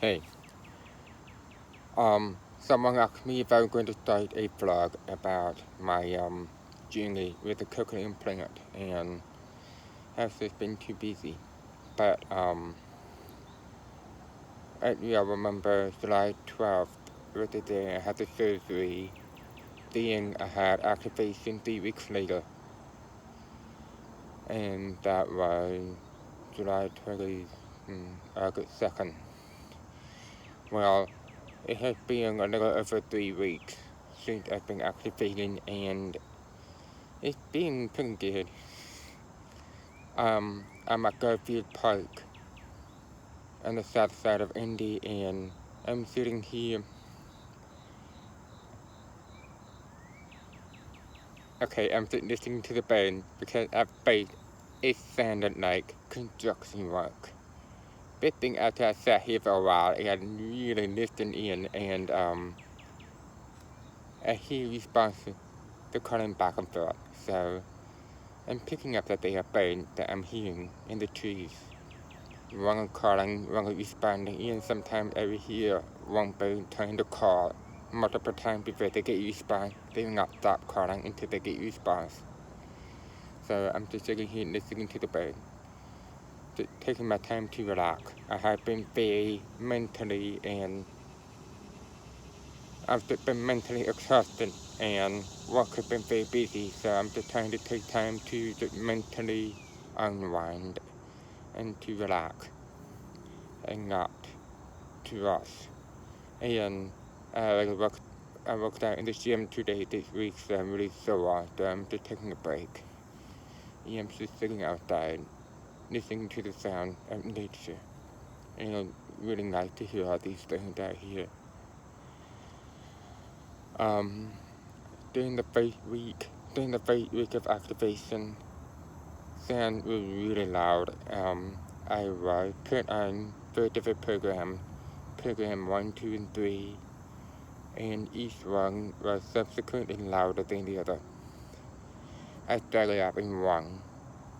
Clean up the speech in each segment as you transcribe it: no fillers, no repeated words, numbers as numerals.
Hey, someone asked me if I was going to start a vlog about my journey with the cochlear implant, and has just been too busy. But I remember July 12th was the day I had the surgery. Then I had activation 3 weeks later, and that was July 20th, August 2nd. Well, it has been a little over 3 weeks since I've been activating, and it's been pretty good. I'm at Garfield Park on the south side of Indy, and I'm sitting here. Okay, I'm listening to the band because at first it sounded like construction work. But then after I sat here for a while and really listened in, and I hear responses to calling back and forth. So I'm picking up that they are birds that I'm hearing in the trees. One calling, one responding, and sometimes I will hear one bird trying to call multiple times before they get response. They will not stop calling until they get response. So I'm just sitting here listening to the bird, just taking my time to relax. I have been very mentally and I've been mentally exhausted, and work has been very busy, so I'm just trying to take time to just mentally unwind and to relax and not to rush. And I worked out in the gym 2 days this week, so I'm really sore, so I'm just taking a break. And I'm just sitting outside, listening to the sound of nature. And I really like to hear all these things out here. Um, during the first week of activation, sound was really loud. I was put on 4 different programs, program 1, 2, and 3, and each one was subsequently louder than the other. I started out in 1,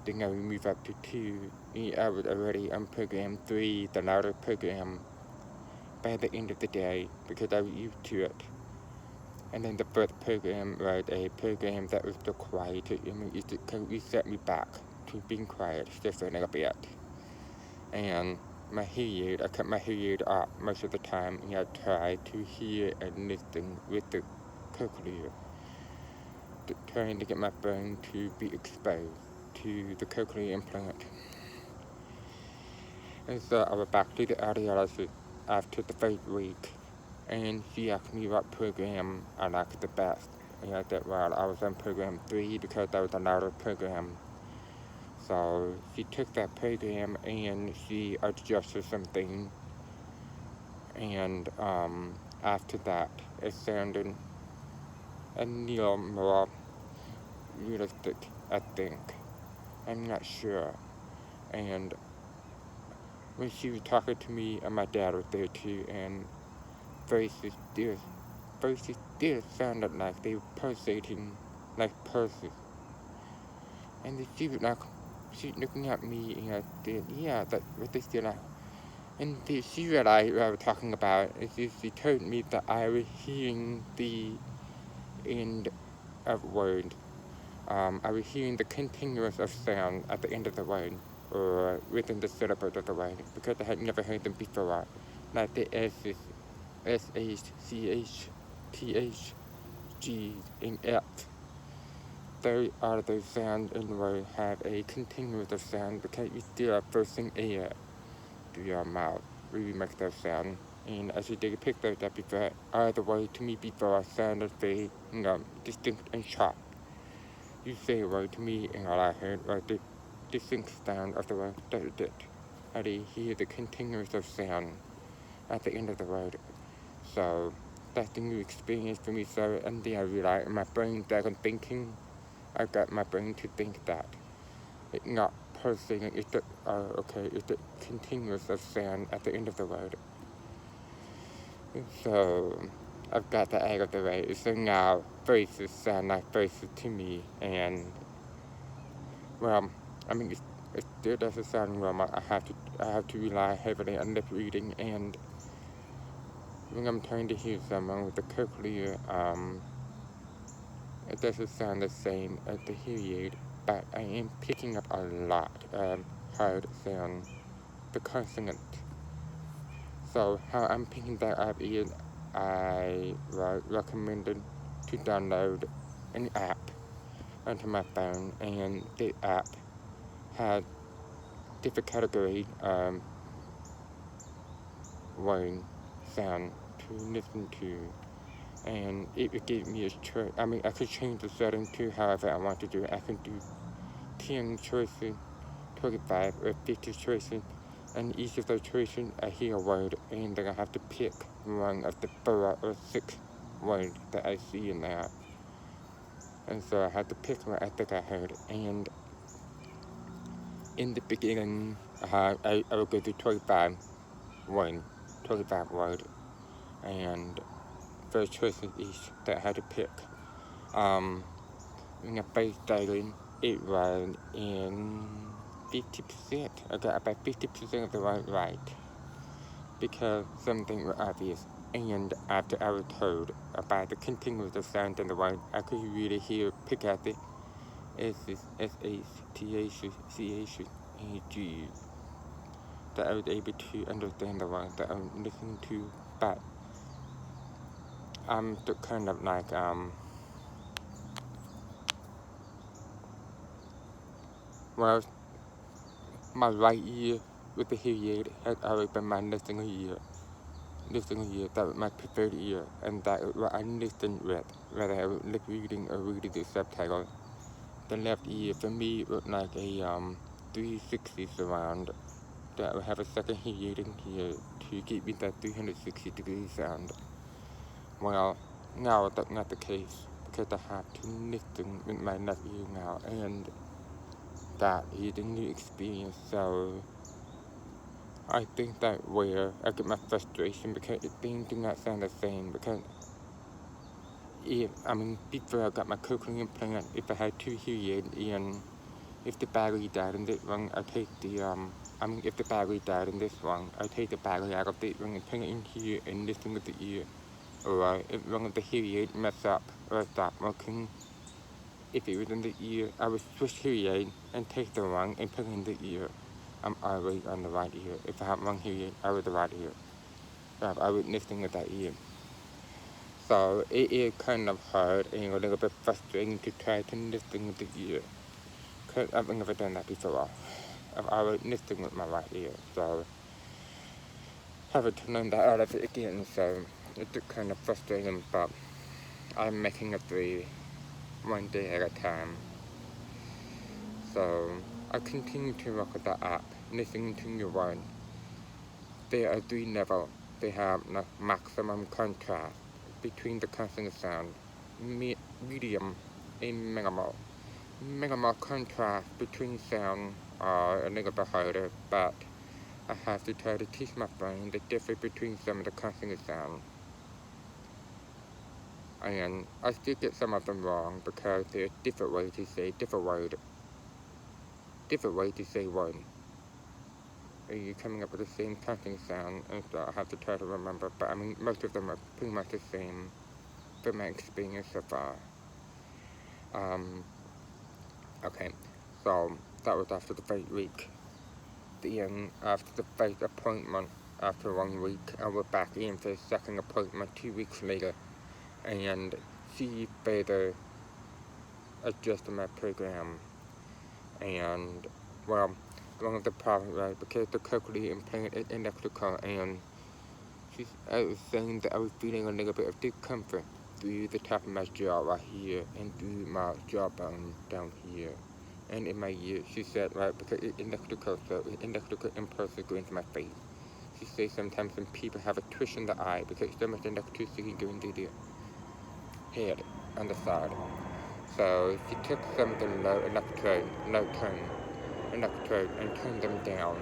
then I moved up to 2, and I was already on program 3, the louder program, by the end of the day because I was used to it. And then the first program was a program that was the quiet, and it reset me back to being quiet just for a little bit. And I kept my hearing up most of the time, and I tried to hear and listen with the cochlear, trying to get my brain to be exposed to the cochlear implant. And so I was back to the audiologist after the first week, and she asked me what program I liked the best. And I said, well, I was on program 3 because that was a louder program. So she took that program and she adjusted something, and after that it sounded a little more realistic, I think. I'm not sure. And when she was talking to me, and my dad was there too, and voices still sounded like they were pulsating like pulses. And she was like, she looking at me, and I said, yeah, that's what they still like. And she realized what I was talking about. She told me that I was hearing the end of word. I was hearing the continuous of sound at the end of the word, or within the syllables of the word, because I had never heard them before. Like the S's, SH, CH, TH, G, and F. Those sounds in the word have a continuous of sound because you still are forcing air through your mouth when you make those sounds. And as you take a picture of that before, all the way to me before sounded very, distinct and sharp. You say a word to me, and all I heard was the distinct sound of the word that it did. I did hear the continuous of sound at the end of the word. So that's a new experience for me. So, and then I realized my brain started thinking. I got my brain to think that it's not pulsating. It's the it's the continuous of sound at the end of the word. So I've got that out of the way. So now voices sound like voices to me, and well, I mean it still doesn't sound normal. I have to rely heavily on lip reading, and when I'm trying to hear someone with the cochlear, it doesn't sound the same as the hearing aid, but I am picking up a lot of hard sound, the consonant. So how I'm picking that up is I recommended to download an app onto my phone, and the app had different categories word sound to listen to, and it would give me a choice. I mean, I could change the setting to however I want to do it. I can do 10 choices, 25 or 50 choices, and each of those choices I hear a word, and then I have to pick one of the 4 or 6 words that I see in there. And so I had to pick one I think I heard, and in the beginning, I would go to 25 words, and first choices each that I had to pick. In the first starting, it was in 50%. I got about 50% of the word right, because something was obvious. And after I was told about the continuous of sound in the word, I could really pick out the S's, SH, TH, CH, and G, that I was able to understand the word that I'm listening to. But I'm kind of like, well, my right ear with the hearing aid had always been my listening ear. That was my preferred ear, and that was what I listened with, whether I was reading or reading the subtitle. The left ear for me was like a 360 surround, that would have a second hearing aid in here to give me that 360-degree sound. Well, now that's not the case, because I have to listen with my left ear now, and that is a new experience. So I think that where I get my frustration, because things do not sound the same. Because before I got my cochlear implant, if I had 2 hearing aids, and if the battery died in this one, I take the if the battery died in this one, I take the battery out of this one and put it in here and listen with the ear. Or if one of the hearing aids mess up or stop working, if it was in the ear, I would switch hearing aid and take the one and put it in the ear. I'm always on the right ear. If I have one hearing aid, I was the right ear. I was listening with that ear. So it is kind of hard and a little bit frustrating to try to listen with the ear, because I've never done that before. I've always listened with my right ear, so having to learn that out of it again, so it's kind of frustrating, but I'm making it through one day at a time. So I continue to work with the app, listening to new words. There are 3 levels. They have maximum contrast between the consonant sound, medium, and minimal. Minimal contrast between sound are a little bit harder, but I have to try to teach my brain the difference between some of the consonant sound. And I still get some of them wrong, because there are different ways to say different words. Different ways to say one. Are you coming up with the same consonant sound? And so I have to try to remember, but most of them are pretty much the same from my experience so far. Okay, so that was after the first week. Then after the first appointment, after 1 week, I was back in for the second appointment 2 weeks later, and see further adjusted my program. And well, one of the problems was because the cochlear implant is electrical, and I was saying that I was feeling a little bit of discomfort through the top of my jaw right here, and through my jawbone down here, and in my ear. She said, right, because it's electrical, so electrical impulses go into my face. She says sometimes when people have a twitch in the eye because so much electricity going to their head on the side. So she took some of the low tone electrode, and turned them down.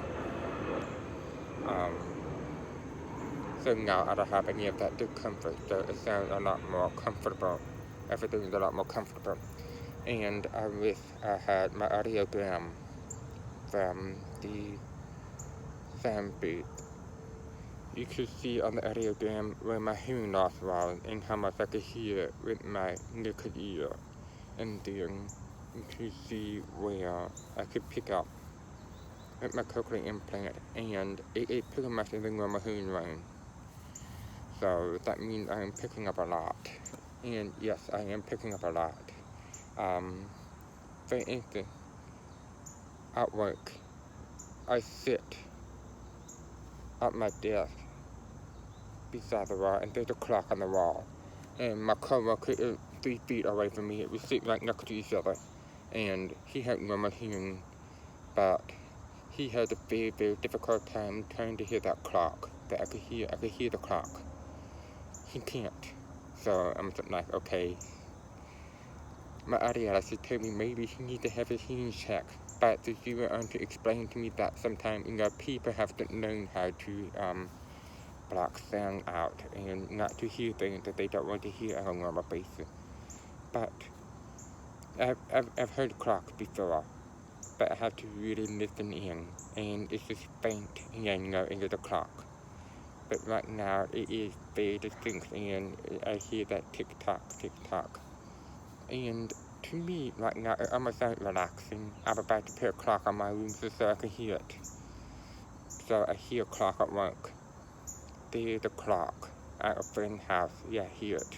So now I don't have any of that discomfort, so it sounds a lot more comfortable. Everything is a lot more comfortable. And I had my audiogram from the sound booth, you could see on the audiogram where my hearing loss was and how much I could hear with my nickel ear. And then you could see where I could pick up with my cochlear implant, and it is pretty much in the normal hearing range. So that means I am picking up a lot. And yes, I am picking up a lot. For instance, at work, I sit at my desk beside the wall, and there's a clock on the wall. And my coworker is 3 feet away from me. We sit right next to each other. And he had normal hearing, but he had a very, very difficult time trying to hear that clock that I could hear. I could hear the clock. He can't. So I'm like, okay. My audiologist told me maybe he needs to have his hearing checked. But she went on to explain to me that sometimes, people have to learn how to block sound out and not to hear things that they don't want to hear on a normal basis. But I've heard clocks before, but I have to really listen in, and it's just faint, into the clock. But right now it is very distinct, and I hear that tick tock, tick tock. And to me, right now, it almost sounds relaxing. I'm about to put a clock on my room so I can hear it. So I hear a clock at work. There's a clock at a friend's house. Yeah, I hear it.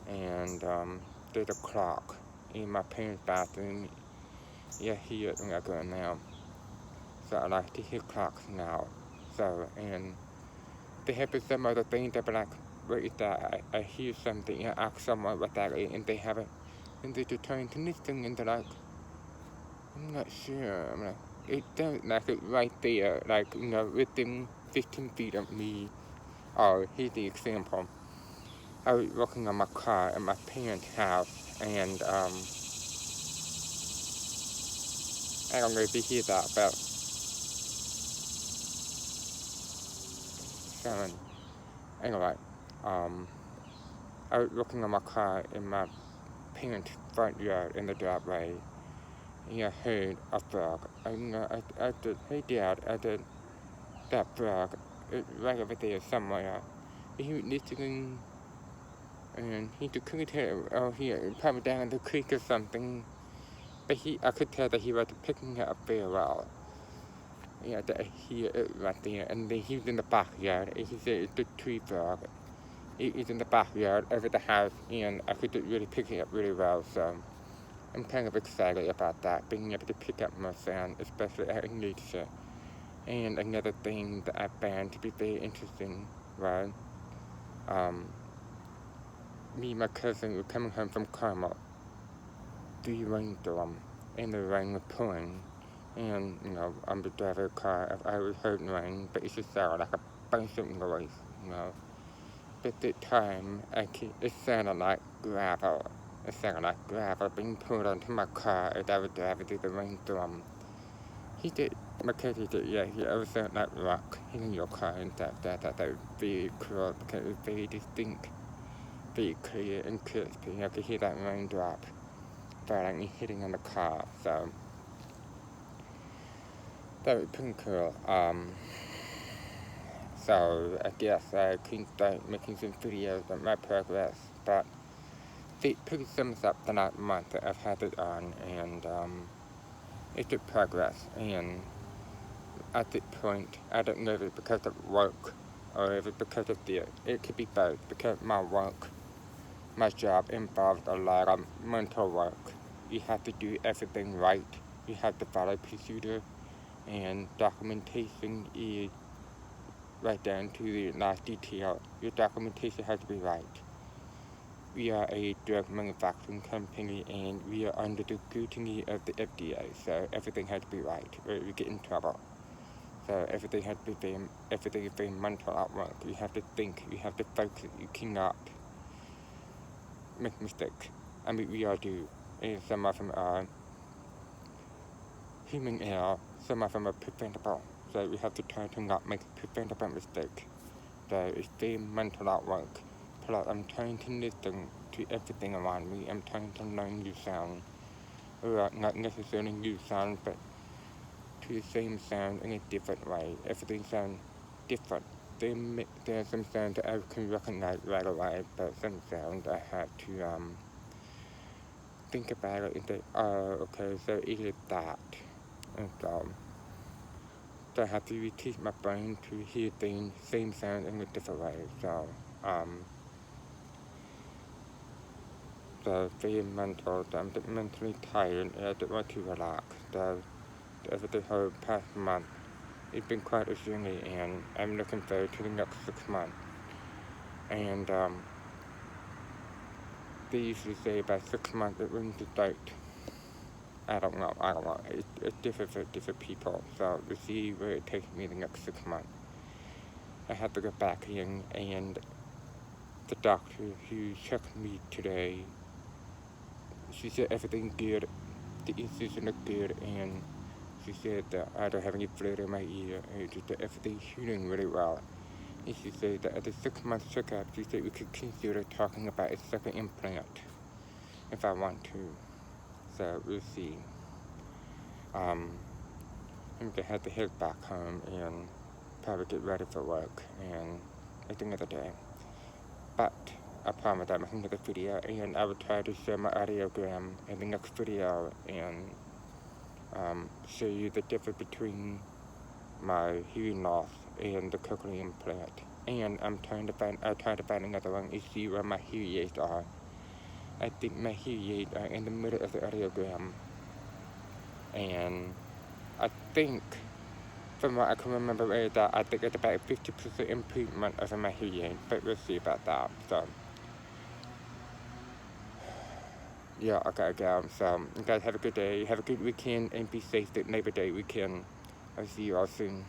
And there's a clock in my parents' bathroom. Yeah, I hear it when I go in there. So I like to hear clocks now. So, and there have been some other things that be like, what is that? I hear something, I ask someone what that is, and they haven't. And they just turn to listen, and they're like, I'm not sure. I'm like, it does like it right there, like, within 15 feet of me. Oh, here's the example. I was working on my car at my parents' house, and I don't know if you hear that, but someone. Anyway, I was working on my car in my parents' front yard in the driveway, and I heard a frog. I said, hey Dad, I said, that frog is right over there somewhere. He was listening, and he couldn't tell, oh, he probably down the creek or something. But I could tell that he was picking it up very well. Yeah, that I hear it right there. And then he was in the backyard, and he said it's the tree frog. It's in the backyard over the house, and I could really pick it up really well. So I'm kind of excited about that, being able to pick up more sound, especially out in nature. And another thing that I found to be very interesting was me and my cousin were coming home from Carmel, the rainstorm, and the rain was pouring. And, I'm the driver of the car. I was heard rain, but it just sounded like a bunch of noise, But at the time, it sounded like gravel. It sounded like gravel being poured onto my car as I was driving through the rainstorm. My cousin said, yeah, he always sounded like rock hitting your car and stuff. That was very cool because it was very distinct, very clear and crisp. I could hear that raindrop falling and hitting on the car. So that was pretty cool. So I guess I can start making some videos of my progress, but it pretty sums up the last month that I've had it on, and it's a progress. And at this point, I don't know if it's because of work or if it's because of it could be both, because my job involves a lot of mental work. You have to do everything right. You have to follow procedure, and documentation is right down to the last detail. Your documentation has to be right. We are a drug manufacturing company, and we are under the scrutiny of the FDA, so everything has to be right, or we get in trouble. So everything is very mental at work. You have to think, you have to focus, you cannot make mistakes. I mean, we all do, and some of them are human error, some of them are preventable. So we have to try to not make preventable mistakes. So it's very mental at work. Plus, I'm trying to listen to everything around me. I'm trying to learn new sound. Or not necessarily new sound, but to the same sound in a different way. Everything sounds different there's some sounds that I can recognize right away, but some sounds I had to think about it and say, oh, okay, so it is that. And so I have to reteach my brain to hear things, same sound in a different way. So very mental, so I'm a bit mentally tired and I don't want to relax. So over the whole past month, it's been quite a journey and I'm looking forward to the next 6 months. And they usually say about 6 months it runs the date. I don't know. It's different for different people. So to see where it takes me the next 6 months. I have to go back in and the doctor who checked me today, she said everything's good, the incision looked good, and she said that I don't have any fluid in my ear, and just that everything's healing really well. And she said that at the 6 month checkup, she said we could consider talking about a second implant if I want to. So we'll see. I'm gonna have to head back home and probably get ready for work and it's another day. But I promise I'm making another video and I will try to share my audiogram in the next video and show you the difference between my hearing loss and the cochlear implant. And I'm trying to find another one and see where my hearing aids are. I think my hearing aids are in the middle of the audiogram. And I think, from what I can remember right that I think it's about a 50% improvement over my hearing, but we'll see about that. So, yeah, I gotta go. So, you guys have a good day, have a good weekend, and be safe that Labor Day weekend. I'll see you all soon.